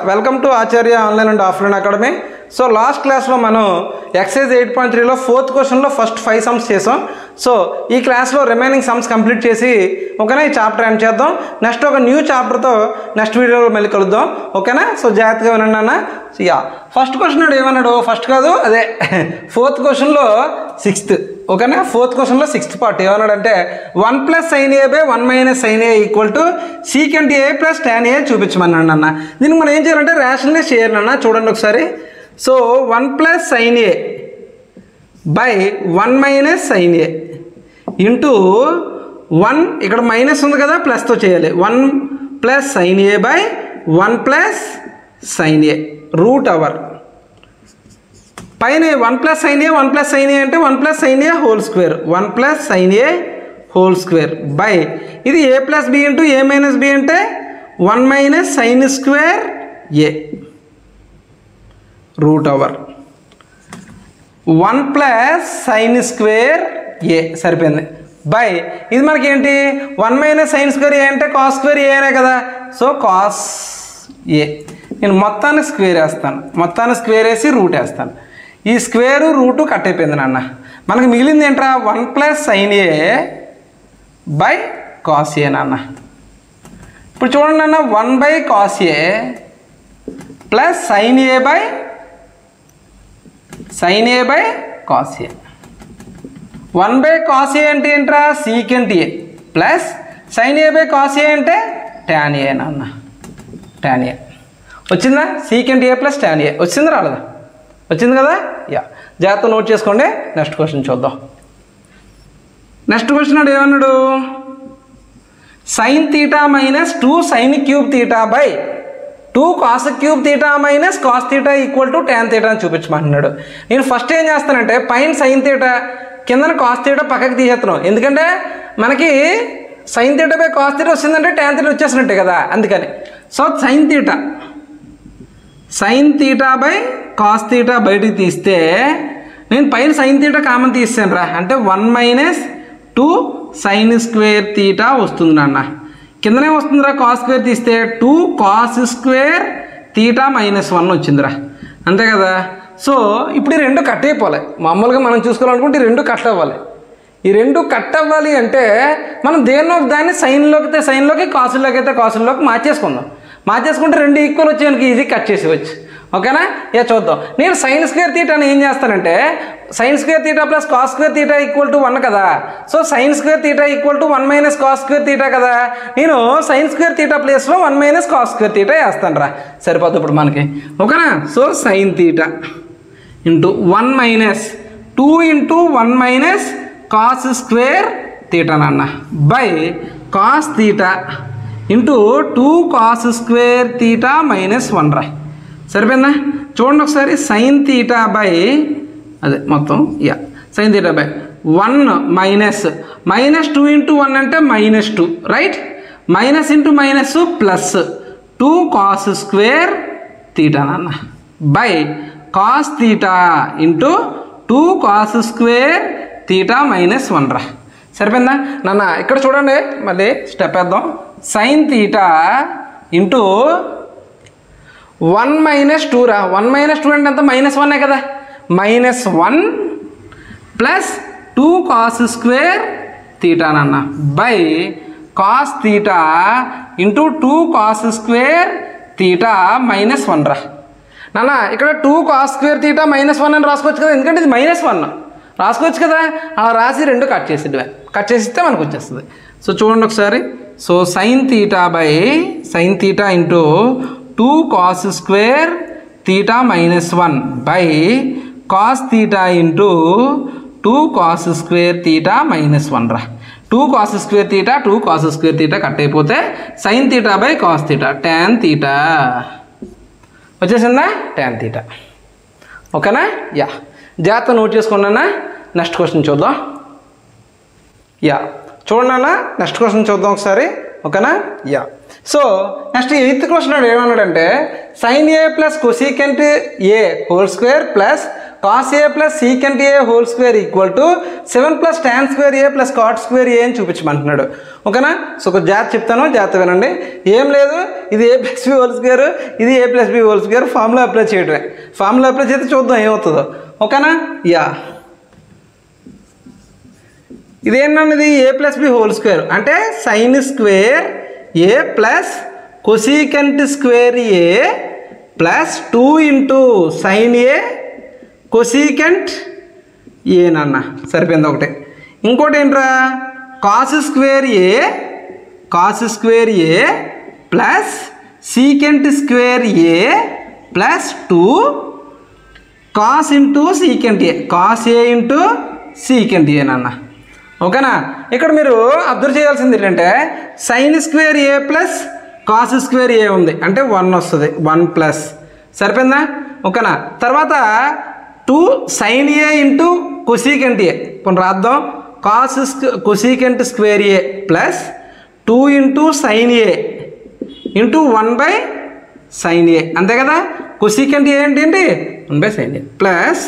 Welcome to Acharya online and offline academy. So last క్లాస్లో మనం excise 8.3లో 4th క్వశ్చన్లో first 5 sums చేసాం. So ఈ క్లాస్లో రిమైనింగ్ సమ్స్ కంప్లీట్ చేసి ఓకేనా ఈ చాప్టర్ ఎండ్ చేద్దాం. నెక్స్ట్ ఒక న్యూ చాప్టర్తో నెక్స్ట్ వీడియోలో మళ్ళీ కలుద్దాం. ఓకేనా? సో జాగ్రత్తగా వినండి అన్న. ఫస్ట్ క్వశ్చన్ ఏమన్నాడు, ఫస్ట్ కాదు అదే 4th క్వశ్చన్లో 6th. ఓకేనా? 4th క్వశ్చన్లో 6th పార్ట్ ఏమన్నాడంటే 1 + sin a / 1 - sin a = secant a + tan a చూపించమన్నాడు అన్న. దీనికి మనం ఏం చేయాలంటే రేషనలైజ్ చేయాలి అన్న. చూడండి ఒకసారి. So 1 + sin a / 1 - sin a into 1 ఇక్కడ మైనస్ ఉంది కదా, ప్లస్తో చేయాలి. 1 + sin a / 1 + sin a √, పైన 1 + sin a 1 + sin a అంటే 1 + sin a whole square, 1 + sin a whole square by ఇది a + b into a - b అంటే 1 - sin square a √, 1 + sin square a సరిపోయింది by ఇది మనకి ఏంటి 1 - sin స్క్వేర్ a అంటే cos square a అనే కదా. సో cos a నేను మొత్తాన్ని స్క్వేర్ వేస్తాను, మొత్తాన్ని స్క్వేర్ వేసి రూట్ వేస్తాను. ఈ స్క్వేరు రూటు కట్ అయిపోయింది నాన్న. మనకు మిగిలింది ఏంట్రా 1 + sin a / cos a నాన్న. ఇప్పుడు చూడండి నాన్న, 1 / cos a + sin a / cos a. 1 / cos a అంటే ఏంట్రా secant a plus sin a / cos a అంటే tan a నాన్న. tan a వచ్చిందా? secant a + tan a వచ్చింది రాలేదా? వచ్చింది కదా. జాగ్రత్త నోట్ చేసుకోండి. నెక్స్ట్ క్వశ్చన్ చూద్దాం. నెక్స్ట్ క్వశ్చన్ నాడు ఏమన్నాడు, sin θ - 2 sin cube θ / 2 cos cube θ - cos θ = tan θ అని చూపించమంటున్నాడు. నేను ఫస్ట్ ఏం చేస్తానంటే పైన sin θ కిందన cos θ పక్కకి తీసేస్తున్నాం. ఎందుకంటే మనకి sin θ / cos θ వచ్చిందంటే tan θ వచ్చేసినట్టే కదా, అందుకని. సో sin θ / cos θ బయటికి తీస్తే నేను పైన sin θ కామన్ తీసాను రా, అంటే 1 - 2 sin స్క్వేర్ θ వస్తుంది నాన్న. కిందనే వస్తుందిరా cos స్క్వేర్ తీస్తే 2 cos స్క్వేర్ θ - 1 వచ్చిందిరా, అంతే కదా. సో ఇప్పుడు ఈ రెండు కట్ అయిపోవాలి. మామూలుగా మనం చూసుకోవాలనుకుంటే ఈ రెండు కట్ అవ్వాలి. ఈ రెండు కట్ అవ్వాలి అంటే మనం దాన్ని సైన్లోకి కాసుల్లోకి అయితే కాసుల్లోకి మార్చేసుకుంటే రెండు ఈక్వల్ వచ్చేదానికి ఈజీ కట్ చేసేవచ్చు. ఓకేనా? చూద్దాం. నేను sin స్క్వేర్ θ అని ఏం చేస్తానంటే sin స్క్వేర్ θ + cos స్క్వేర్ θ = 1 కదా. So sin square θ = 1 - cos square θ కదా. నేను sin స్క్వేర్ θ ప్లేస్లో 1 - cos స్క్వేర్ θ వేస్తాను రా, సరిపోతుంది ఇప్పుడు మనకి. ఓకేనా? So sin θ into 1 - 2 × 1 - cos square θ నాన్న by cos θ into 2 cos square θ - 1 రా, సరిపోయిందా? చూడండి ఒకసారి. sin θ అదే మొత్తం sin θ / 1 - 2 × 1 అంటే -2 right, minus into minus plus 2 cos square θ నాన్న by cos θ into 2 cos square θ - 1 రా, సరిపోయిందా నాన్న? ఇక్కడ చూడండి, మళ్ళీ స్టెప్ వేద్దాం. sin θ ఇంటూ 1 - 2 రా. 1 - 2 అంటే ఎంత? -1 కదా. -1 ప్లస్ 2 cos స్క్వేర్ θ నాన్న by cos θ into 2 cos square θ - 1 రా నాన్న. ఇక్కడ 2 cos స్క్వేర్ θ - 1 అని రాసుకోవచ్చు కదా, ఎందుకంటే ఇది -1 రాసుకోవచ్చు కదా. అలా రాసి రెండు కట్ చేసిస్తే మనకు వచ్చేస్తుంది. సో చూడండి ఒకసారి. So sin θ into 2 cos square θ - 1 by cos θ into 2 cos square θ - 1 రా. 2 cos square θ 2 cos square θ cut అయిపోతే sin θ / cos θ tan θ వచ్చేసిందా, tan θ. ఓకేనా? జాగ్రత్త నోట్ చేసుకున్నానా. నెక్స్ట్ క్వశ్చన్ చూద్దాం. చూడండి అన్న, నెక్స్ట్ క్వశ్చన్ చూద్దాం ఒకసారి. ఓకేనా? సో నెక్స్ట్ 8th క్వశ్చన్ ఏమన్నాడంటే sin a + cosecant a whole square plus cos a plus secant a whole square equal to 7 plus tan square A plus cot square a అని చూపించమంటున్నాడు. ఓకేనా? సో ఒక జాగ్రత్త చెప్తాను, జాగ్రత్త వినండి. ఏం లేదు, ఇది a plus b whole square, ఇది a plus b whole square, formula apply చేయడమే. ఫార్ములా అప్లై చేస్తే చూద్దాం ఏమవుతుందో. ఓకేనా? యా, ఇదేంటన్నది a plus b whole square అంటే sine square A plus cosecant square A plus 2 into sine a cosecant ఏనన్న. సరిపోయింది ఒకటి. ఇంకోటి ఏంట్రా, cos square A plus secant square A plus 2 cos into secant a, cos A into secant ఏనన్న. ఓకేనా? ఇక్కడ మీరు అబ్జర్వ్ చేయాల్సింది ఏంటంటే సైన్ స్క్వేర్ ఏ ప్లస్ కాస్ స్క్వేర్ ఏ ఉంది అంటే 1 వస్తుంది, 1 ప్లస్. సరిపోయిందా? ఓకేనా? తర్వాత 2 sine A into cosecant a, కొన్ని రాద్దాం. Cosecant square A plus 2 into sine A into 1 by sine a, అంతే కదా. కొసీకెంట్ ఏ ఏంటి 1 by sine a plus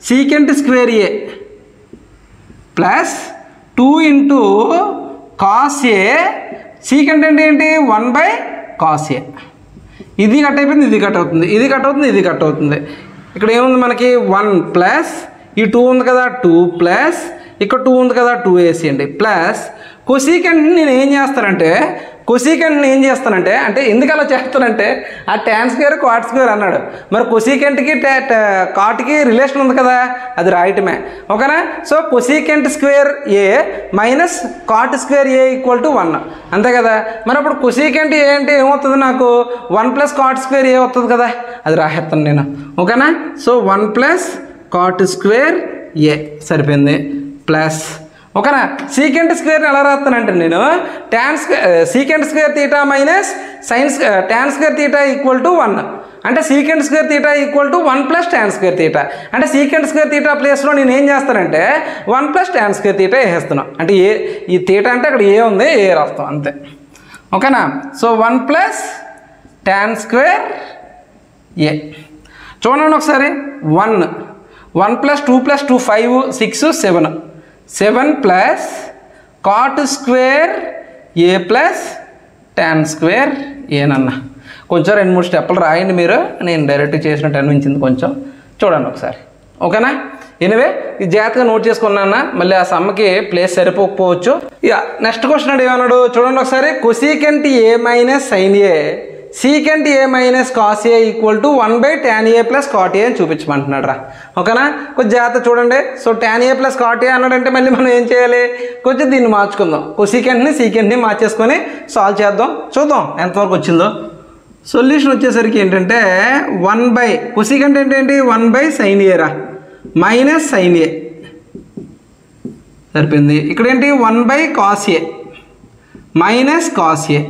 secant square A plus 2 into cos a, secant అంటే ఏంటి 1 బై కాస్ ఏ. ఇది cut అయిపోయింది, ఇది కట్ అవుతుంది, ఇది కట్ అవుతుంది, ఇది కట్ అవుతుంది. ఇక్కడ ఏముంది మనకి 1 ప్లస్ ఈ 2 ఉంది కదా 2 ప్లస్ ఇక్కడ 2 ఉంది కదా 2 వేసేయండి ప్లస్ కొసీకెంట్ని నేను ఏం చేస్తానంటే అంటే ఎందుకు అలా చేస్తానంటే ఆ టాన్ స్క్వేర్ కాట్ స్క్వేర్ అన్నాడు, మరి కొసీకెంట్కి కాట్కి రిలేషన్ ఉంది కదా, అది రాయటమే. ఓకేనా? So cosecant square A minus cot square A equal to 1, అంతే కదా. మరి అప్పుడు కొసీకెంట్ ఏ అంటే ఏమవుతుంది, నాకు 1 ప్లస్ కాట్ స్క్వేర్ ఏ వస్తుంది కదా, అది రాసేస్తాను నేను. ఓకేనా? సో 1 ప్లస్ కాట్ స్క్వేర్ ఏ సరిపోయింది ప్లస్. ఓకేనా? సీకెంట్ స్క్వేర్ని ఎలా రాస్తానంటే నేను secant square theta minus tan square theta equal to 1 అంటే secant square theta equal to 1 plus tan square theta అంటే సీకెంట్ స్క్వేర్ తీటా ప్లేస్లో నేను ఏం చేస్తానంటే 1 ప్లస్ టాన్ స్క్వేర్ తీటా వేసేస్తున్నాను. అంటే ఈ తీటా అంటే అక్కడ ఏ ఉంది, ఏ రాస్తాం అంతే. ఓకేనా? So 1 plus tan square a. చూడండి ఒకసారి, 1 plus 2 plus 2 5 6 7 plus cot square ఏ ప్లస్ టాన్ స్క్వేర్ ఏనన్నా. కొంచెం 2-3 స్టెప్పులు రాయండి మీరు, నేను డైరెక్ట్ చేసినట్టు అనిపించింది కొంచెం, చూడండి ఒకసారి. ఓకేనా? ఎనివే ఈ జాగ్రత్తగా నోట్ చేసుకున్నా, మళ్ళీ ఆ సమ్మకి ప్లేస్ సరిపోకపోవచ్చు. ఇక నెక్స్ట్ క్వశ్చన్ ఏమన్నాడు చూడండి ఒకసారి. Cosecant A minus sine A secant A minus cos A equal to 1 by tan A plus cot A అని చూపించమంటున్నాడు రా. ఓకేనా? కొంచెం జాగ్రత్త చూడండి. So tan A plus cot A అన్నాడంటే మళ్ళీ మనం ఏం చేయాలి, కొంచెం దీన్ని మార్చుకుందాం. కొసీకెంట్ని సీకెంట్ని మార్చేసుకొని సాల్వ్ చేద్దాం, చూద్దాం ఎంతవరకు వచ్చిందో. సొల్యూషన్ వచ్చేసరికి ఏంటంటే 1 బై కొసీకెంట్ అంటే ఏంటి 1 బై సైన్ ఏ రా మైనస్ సైన్ ఏ సరిపోయింది. ఇక్కడ ఏంటి 1 by cos A minus cos ఏ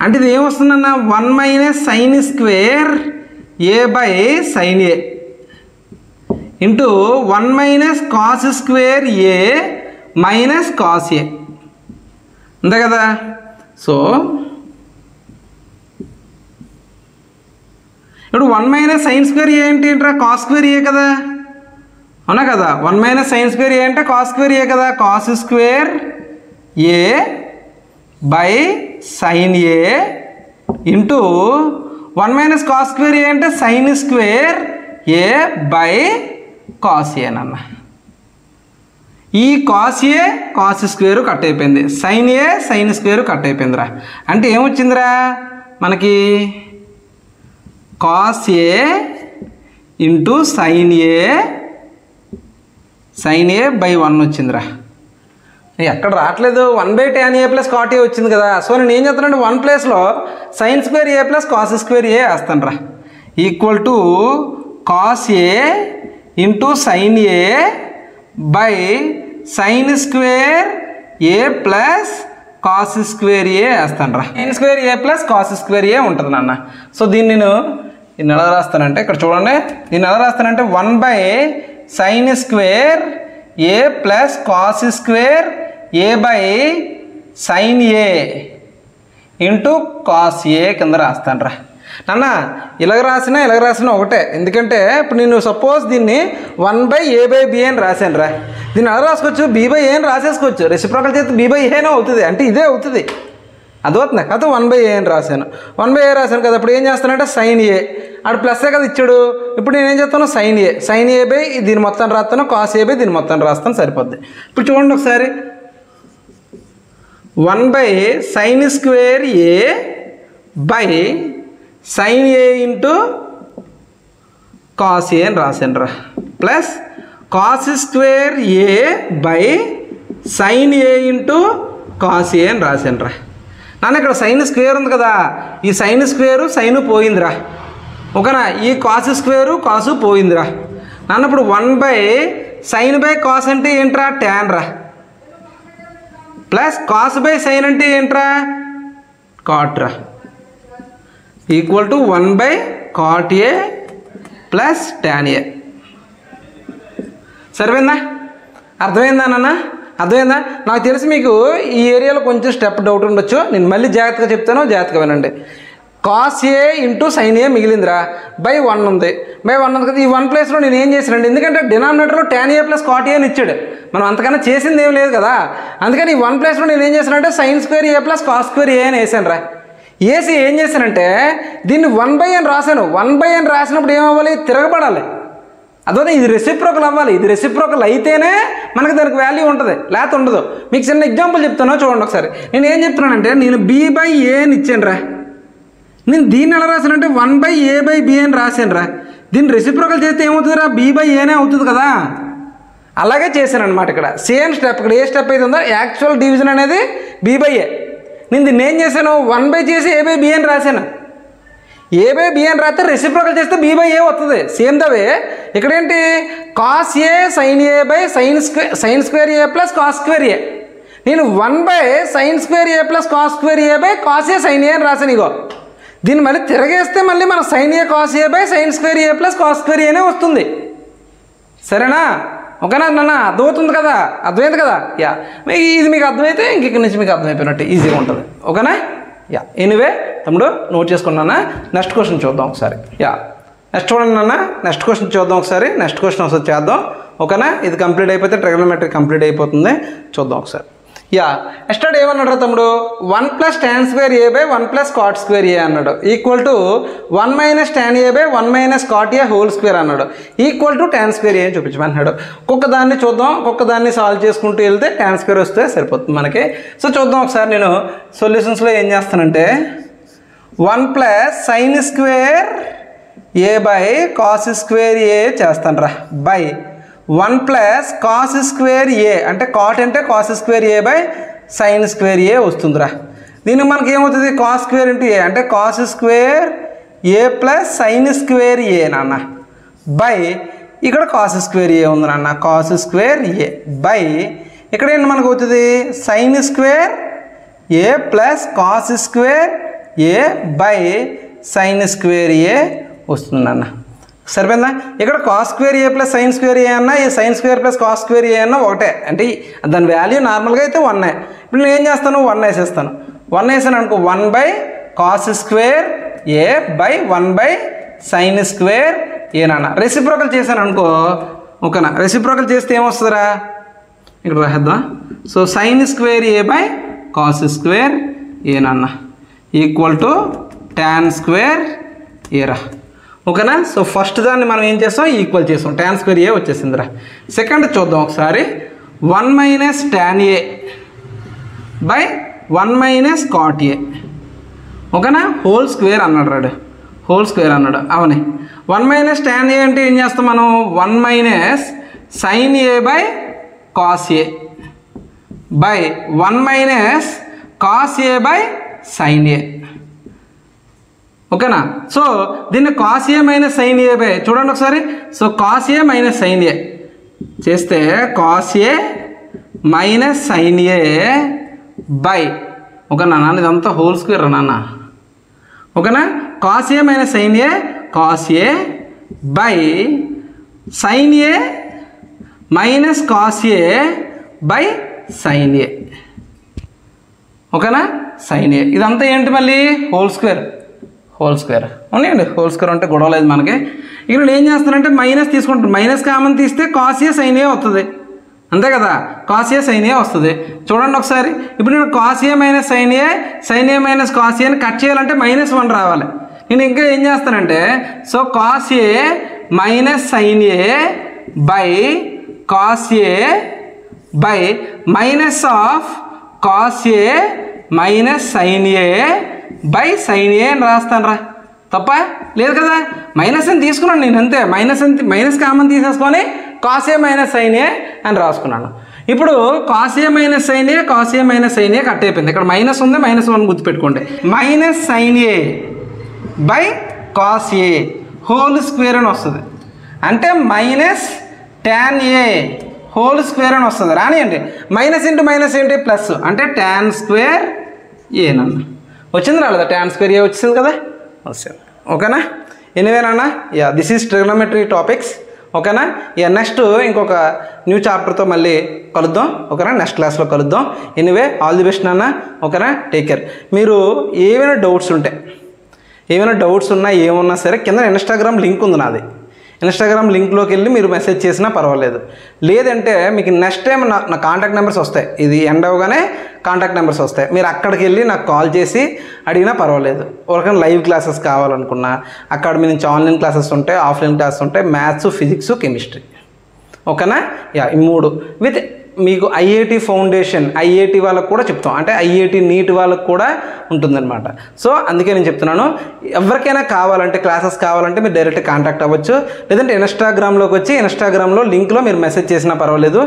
అంటే ఇది ఏమొస్తుందన్న 1 minus sign square A by sine A into 1 minus cos square A minus cos ఏ, అంతే కదా. సో ఇప్పుడు 1 మైనస్ సైన్ స్క్వేర్ ఏ అంటే ఏంట్రా కాస్ స్క్వేర్ ఏ కదా, అవునా కదా. 1 మైనస్ సైన్ స్క్వేర్ ఏ అంటే కాస్ స్క్వేర్ ఏ కదా, cos square A by sine A into 1 minus cos square A అంటే sine square A by cos ఏనన్న. ఈ cos A cos square cut అయిపోయింది, sine A sine square cut అయిపోయిందిరా. అంటే ఏమొచ్చిందిరా మనకి cos A into sine A by 1 వచ్చిందిరా. ఎక్కడ రావట్లేదు, 1 by tan A plus cot A వచ్చింది కదా. సో నేను ఏం చేస్తానంటే 1 ప్లేస్లో sine square A plus cos square A వేస్తాను రా, equal to cos A into sine A by sine square A plus cos square A వేస్తాను రా. Sine square A plus cos square A ఉంటుంది నాన్న. సో దీన్ని నేను ఎలా రాస్తానంటే ఇక్కడ చూడండి, దీన్ని ఎలా రాస్తానంటే 1 by sine square A plus cos square A by sine A into cos ఏ కింద రాస్తాను రా. నాన్న ఇలాగ రాసినా ఒకటే. ఎందుకంటే ఇప్పుడు నేను సపోజ్ దీన్ని 1/a/b అని రాశాను రా. దీన్ని అలా రాసుకోవచ్చు, b/a అని రాసేసుకోవచ్చు. రెసిప్రోకల్ చేస్తే b/a అవుతుంది, అంటే ఇదే అవుతుంది. అదవుతుంది కదా. 1/a అని రాశాను, 1/a రాశాను కదా. ఇప్పుడు ఏం చేస్తానంటే sin a, అక్కడ ప్లస్సే కదా ఇచ్చాడు. ఇప్పుడు నేను ఏం చేస్తాను, sin a దీని మొత్తం రాస్తాను, cos a దీని మొత్తం రాస్తాను, సరిపోద్ది. ఇప్పుడు చూడండి ఒకసారి, 1/sin² a by sin a into cos a అని రాశాను రా, plus cos² a by sin a into cos a అని రాశాను రా. నాన్న ఇక్కడ sin² ఉంది కదా, ఈ sin² సైన్ పోయిందిరా. ఓకేనా, ఈ cos² కాసు పోయిందిరా. నాన్న ఇప్పుడు 1/sin/cos అంటే ఏంట్రా, tan రా, ప్లస్ cos/sin అంటే ఏంట్రా, cot రా, equal to 1/cot a plus tan a. సరిపోయిందా? అర్థమైందా నాన్న? అర్థమైందా? నాకు తెలిసి మీకు ఈ ఏరియాలో కొంచెం స్టెప్ డౌట్ ఉండొచ్చు. నేను మళ్ళీ జాగ్రత్తగా చెప్తాను, జాగ్రత్తగా వినండి. cos a into sin a మిగిలిందిరా, బై 1 ఉంది, బై 1 ఉంది కదా. ఈ 1 ప్లేస్లో నేను ఏం చేశానండి, ఎందుకంటే డినామినేటర్లో tan a plus cot a అని ఇచ్చాడు, మనం అంతకన్నా చేసింది ఏం లేదు కదా. అందుకని ఈ 1 ప్లేస్లో నేను ఏం చేశానంటే sin² a plus cos² a అని వేసాను రా. వేసి ఏం చేశానంటే దీన్ని 1/n రాశాను. 1/n రాసినప్పుడు ఏమవ్వాలి, తిరగబడాలి. అదే ఇది రెసిప్రోకల్ అవ్వాలి. ఇది రెసిప్రోకల్ అయితేనే మనకి దానికి వాల్యూ ఉంటుంది, లేకపోతే ఉండదు. మీకు చిన్న ఎగ్జాంపుల్ చెప్తాను చూడండి ఒకసారి. నేను ఏం చెప్తున్నానంటే, నేను b/a అని ఇచ్చాను రా. నేను దీన్ని ఎలా రాశానంటే 1/a/b అని రాశాను రా. దీన్ని రెసిప్రోకల్ చేస్తే ఏమవుతుందిరా, b/a అవుతుంది కదా. అలాగే చేశాను అనమాట. ఇక్కడ సేమ్ స్టెప్, ఇక్కడ ఏ స్టెప్ అయితే ఉందో యాక్చువల్ డివిజన్ అనేది b/a. నేను దీన్ని ఏం చేశాను, 1 చేసి a/b అని రాశాను. a/b అని రాస్తే రెసిప్రోకల్ చేస్తే b/a వస్తుంది. సేమ్ ద వే ఇక్కడ ఏంటి, cos a sin a by sin² a plus cos² a. నేను 1/sin² a plus cos² a by cos a sin a అని రాశాను. ఇగో దీన్ని మళ్ళీ తిరగేస్తే మళ్ళీ మన sin a cos a by sin² a plus cos² a వస్తుంది. సరేనా? ఓకేనా నాన్న? అర్థమవుతుంది కదా, అర్థమైంది కదా. యా, ఇది మీకు అర్థమైతే ఇంక నుంచి మీకు అర్థమైపోయినట్టు ఈజీగా ఉంటుంది. ఓకేనా? యా, ఎనీవే తమ్ముడు నోట్ చేసుకున్నానా. నెక్స్ట్ క్వశ్చన్ చూద్దాం ఒకసారి. యా, నెక్స్ట్ చూడండి నాన్న, నెక్స్ట్ క్వశ్చన్ చూద్దాం ఒకసారి. నెక్స్ట్ క్వశ్చన్ ఒకసారి చేద్దాం. ఓకేనా? ఇది కంప్లీట్ అయిపోతే ట్రిగోనోమెట్రీ కంప్లీట్ అయిపోతుంది. చూద్దాం ఒకసారి. యా, ఎస్టాడ్ ఏమన్నాడు తమ్ముడు, 1 + tan² a by 1 + cot² a అన్నాడు, equal to 1 - tan a by 1 - cot a whole square అన్నాడు, ఈక్వల్ టు tan² a అని చూపించమన్నాడు. ఒక్కొక్క దాన్ని చూద్దాం, ఒక్కొక్క దాన్ని సాల్వ్ చేసుకుంటూ వెళ్తే tan² వస్తే సరిపోతుంది మనకి. సో చూద్దాం ఒకసారి. నేను సొల్యూషన్స్లో ఏం చేస్తానంటే 1 + sin² a by cos² a చేస్తాను రా, బై 1 + cos² a అంటే cot అంటే cos² a by sin² a వస్తుందిరా. దీనికి మనకి ఏమవుతుంది, cos² × a అంటే cos² a plus sin² a నాన్న, బై ఇక్కడ cos² a ఉంది నాన్న, cos² a బై ఇక్కడ ఏంటి మనకు అవుతుంది sin² a plus cos² a by sin² a వస్తుంది నాన్న. సరిపోయిందా? ఇక్కడ cos² a plus sin² a అన్న, ఈ sin² ప్లస్ cos² a అన్న ఒకటే, అంటే దాని వాల్యూ నార్మల్గా అయితే 1. ఇప్పుడు నేను ఏం చేస్తాను, 1 వేసేస్తాను. 1 వేసాను అనుకో, 1/cos² a by 1/sin² a నాన్న. రెసిప్రోకల్ చేశాను అనుకో, ఓకేనా? రెసిప్రోకల్ చేస్తే ఏమొస్తుందిరా, ఇక్కడ రాద్దాం. So sin² a by cos² a నాన్న, ఈక్వల్ టు tan² a రా. ఓకేనా? సో ఫస్ట్ దాన్ని మనం ఏం చేస్తాం, ఈక్వల్ చేస్తాం, tan² a వచ్చేసిందిరా. సెకండ్ చూద్దాం ఒకసారి. 1 - tan a by 1 - cot a. ఓకేనా? హోల్ స్క్వేర్ అన్నాడు రాడు, హోల్ స్క్వేర్ అన్నాడు. అవునే, 1 - tan a అంటే ఏం చేస్తాం మనం, 1 - sin a by cos a by 1 - cos a by sin a. ఓకేనా? సో దీన్ని cos a minus sin a by, చూడండి ఒకసారి. So cos a minus sin a చేస్తే cos a minus sin a by, ఓకేనా నాన్న, ఇదంతా హోల్ స్క్వేర్ నాన్న. ఓకేనా? cos a minus sin a cos a by sin a minus cos a by sin a. ఓకేనా? sin a ఇదంతా ఏంటి మళ్ళీ హోల్ స్క్వేర్, హోల్ స్క్వేర్ ఉన్నాయండి. హోల్ స్క్వేర్ అంటే గొడవ లేదు మనకి. ఇక్కడ నేను ఏం చేస్తానంటే మైనస్ తీసుకుంటాను. మైనస్ కామన్ తీస్తే కాస్ ఏ సైన్ ఏ వస్తుంది, అంతే కదా. కాస్ ఏ సైన్ ఏ వస్తుంది. చూడండి ఒకసారి. ఇప్పుడు నేను cos A minus sine A minus cos ఏని కట్ చేయాలంటే -1 రావాలి. నేను ఇంకా ఏం చేస్తానంటే so cos A minus sine A by cos A by minus of cos A minus sine A by sine A అని రాస్తాను రా. తప్ప లేదు కదా. మైనస్ అని తీసుకున్నాను నేను, అంతే. మైనస్ కామన్ తీసేసుకొని cos A minus sine A అని రాసుకున్నాను. ఇప్పుడు cos A minus sine A cut అయిపోయింది. ఇక్కడ మైనస్ ఉంది, -1 గుర్తుపెట్టుకోండి. Minus sine A by cos A whole square అని వస్తుంది. అంటే minus tan A whole square అని వస్తుంది. రానియండి. మైనస్ ఇంటూ మైనస్ ఏంటి ప్లస్, అంటే tan స్క్వేర్ ఏనన్న వచ్చింది. రాలేదా? tan స్క్వేర్ ఏ వచ్చింది కదా, వచ్చింది. ఓకేనా? ఎనివేనా, yeah this is trigonometry topics. ఓకేనా? యా నెక్స్ట్ ఇంకొక న్యూ చాప్టర్తో మళ్ళీ కలుద్దాం. ఓకేనా? నెక్స్ట్ క్లాస్లో కలుద్దాం. ఎనివే ఆల్ ది బెస్ట్ నాన్న. ఓకేనా? Take care. మీరు ఏమైనా డౌట్స్ ఉన్నా ఏమున్నా సరే కింద ఇన్స్టాగ్రామ్ లింక్ ఉంది నాది. ఇన్స్టాగ్రామ్ లింక్లోకి వెళ్ళి మీరు మెసేజ్ చేసినా పర్వాలేదు. లేదంటే మీకు నెక్స్ట్ టైం నా కాంటాక్ట్ నెంబర్స్ వస్తాయి. ఇది ఎండ్ అవగానే కాంటాక్ట్ నెంబర్స్ వస్తాయి. మీరు అక్కడికి వెళ్ళి నాకు కాల్ చేసి అడిగినా పర్వాలేదు. ఒకరికైనా లైవ్ క్లాసెస్ కావాలనుకున్నా అకాడమీ నుంచి ఆన్లైన్ క్లాసెస్ ఉంటాయి, ఆఫ్లైన్ క్లాసెస్ ఉంటాయి, మ్యాథ్స్, ఫిజిక్స్, కెమిస్ట్రీ. ఓకేనా? యా ఈ 3 విత్ మీకు ఐఐటి ఫౌండేషన్, ఐఐటి వాళ్ళకు కూడా చెప్తాం. అంటే ఐఐటి నీట్ వాళ్ళకు కూడా ఉంటుందన్నమాట. సో అందుకే నేను చెప్తున్నాను, ఎవరికైనా కావాలంటే క్లాసెస్ కావాలంటే మీరు డైరెక్ట్ కాంటాక్ట్ అవ్వచ్చు. లేదంటే ఇన్స్టాగ్రామ్లోకి వచ్చి ఇన్స్టాగ్రామ్లో లింక్లో మీరు మెసేజ్ చేసినా పర్వాలేదు.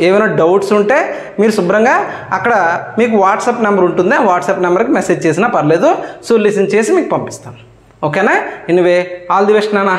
ఏమైనా డౌట్స్ ఉంటే మీరు శుభ్రంగా అక్కడ మీకు వాట్సాప్ నెంబర్ ఉంటుంది, ఆ వాట్సాప్ నెంబర్కి మెసేజ్ చేసినా పర్లేదు. సొల్యూషన్ చేసి మీకు పంపిస్తాను. ఓకేనా? ఎనివే ఆల్ ది బెస్ట్ నాన్న.